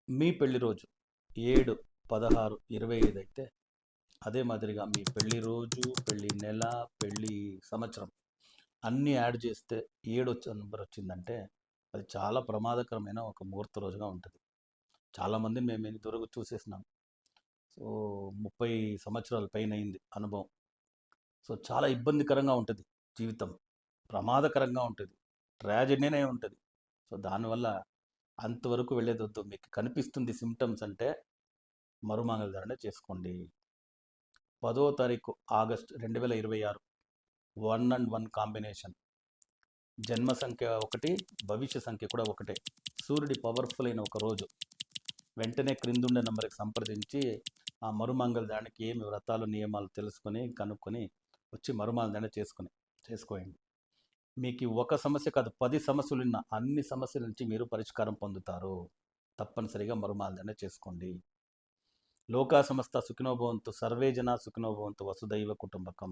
మీ పెళ్లి రోజు 7, 16, 25 అయితే అదే మాదిరిగా మీ పెళ్లి రోజు, పెళ్లి నెల, పెళ్లి సంవత్సరం అన్నీ యాడ్ చేస్తే 7 నంబర్ వచ్చిందంటే అది చాలా ప్రమాదకరమైన ఒక ముహూర్త రోజుగా ఉంటుంది. చాలామంది మేము ఇంతవరకు చూసేసినాం. సో 30 సంవత్సరాల పైన అయింది అనుభవం. సో చాలా ఇబ్బందికరంగా ఉంటుంది జీవితం, ప్రమాదకరంగా ఉంటుంది, ట్రాజడీనే ఉంటుంది. సో దానివల్ల అంతవరకు వెళ్ళేదొద్దు. మీకు కనిపిస్తుంది సిమ్టమ్స్ అంటే మరుమాంగళ్య ధారణ చేసుకోండి. 10వ తారీఖు ఆగస్ట్ 2026 1 అండ్ 1 కాంబినేషన్. జన్మ సంఖ్య ఒకటి, భవిష్య సంఖ్య కూడా ఒకటే. సూర్యుడి పవర్ఫుల్ అయిన ఒక రోజు. వెంటనే క్రిందుండే నంబర్కి సంప్రదించి ఆ మరుమాంగళ్య ధారణకి ఏమి వ్రతాలు నియమాలు తెలుసుకొని కనుక్కొని వచ్చి మరుమాంగళ్య ధారణ చేసుకోండి. మీకు ఒక సమస్య కాదు, 10 సమస్యలు ఉన్న అన్ని సమస్యల నుంచి మీరు పరిష్కారం పొందుతారు. తప్పనిసరిగా మరుమాంగళ్య ధారణ చేసుకోండి. లోకా సమస్త సుఖినో భవంతు, సర్వే జనా సుఖినో భవంతు, వసుదైవ కుటుంబకం.